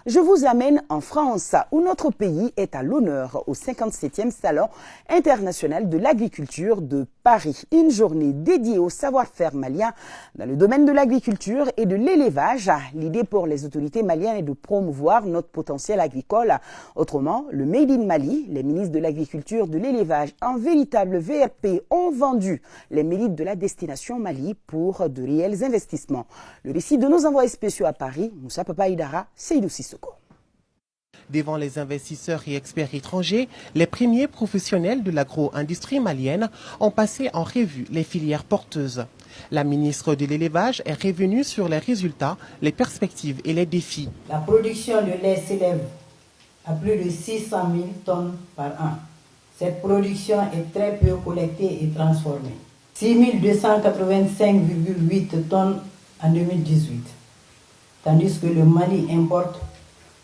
Je vous amène en France, où notre pays est à l'honneur au 57e Salon international de l'agriculture de Paris. Une journée dédiée au savoir-faire malien dans le domaine de l'agriculture et de l'élevage. L'idée pour les autorités maliennes est de promouvoir notre potentiel agricole. Autrement, le Made in Mali, les ministres de l'agriculture, de l'élevage, un véritable VRP, ont vendu les mérites de la destination Mali pour de réels investissements. Le récit de nos envoyés spéciaux à Paris, Moussa Papa Idara, Seydou Sissoko. Devant les investisseurs et experts étrangers, les premiers professionnels de l'agro-industrie malienne ont passé en revue les filières porteuses. La ministre de l'élevage est revenue sur les résultats, les perspectives et les défis. La production de lait s'élève à plus de 600 000 tonnes par an. Cette production est très peu collectée et transformée. 6 285,8 tonnes en 2018, tandis que le Mali importe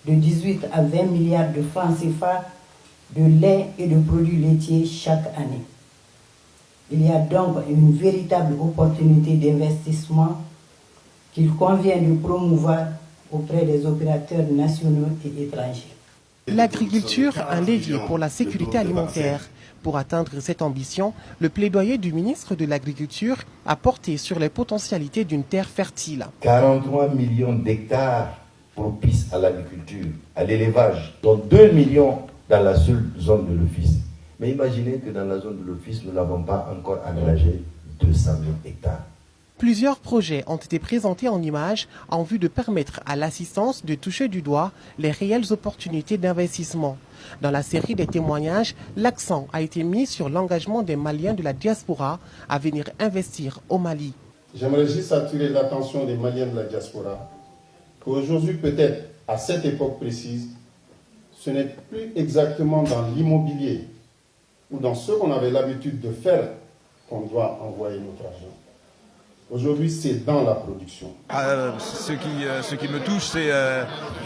de 18 à 20 milliards de francs CFA de lait et de produits laitiers chaque année. Il y a donc une véritable opportunité d'investissement qu'il convient de promouvoir auprès des opérateurs nationaux et étrangers. L'agriculture, un levier pour la sécurité alimentaire. Pour atteindre cette ambition, le plaidoyer du ministre de l'Agriculture a porté sur les potentialités d'une terre fertile. 43 millions d'hectares propices à l'agriculture, à l'élevage, dont 2 millions dans la seule zone de l'office. Mais imaginez que dans la zone de l'office, nous n'avons pas encore aménagé 200 000 hectares. Plusieurs projets ont été présentés en images en vue de permettre à l'assistance de toucher du doigt les réelles opportunités d'investissement. Dans la série des témoignages, l'accent a été mis sur l'engagement des Maliens de la diaspora à venir investir au Mali. J'aimerais juste attirer l'attention des Maliens de la diaspora qu'aujourd'hui, peut-être à cette époque précise, ce n'est plus exactement dans l'immobilier ou dans ce qu'on avait l'habitude de faire qu'on doit envoyer notre argent. Aujourd'hui, c'est dans la production. Ce qui me touche, c'est,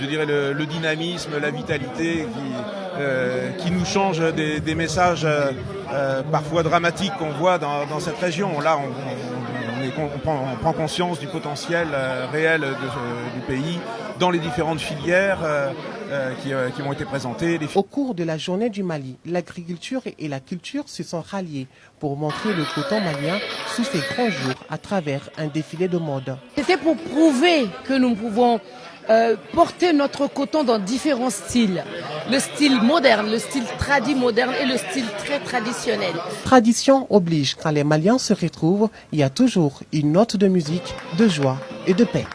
je dirais, le dynamisme, la vitalité qui nous change des messages parfois dramatiques qu'on voit dans cette région. Là, on prend conscience du potentiel réel du pays dans les différentes filières qui ont été présentées. Au cours de la journée du Mali, l'agriculture et la culture se sont ralliés pour montrer le coton malien sous ses grands jours à travers un défilé de mode. C'était pour prouver que nous pouvons porter notre coton dans différents styles. Le style moderne, le style moderne et le style très traditionnel. Tradition oblige, quand les Maliens se retrouvent, il y a toujours une note de musique, de joie et de paix.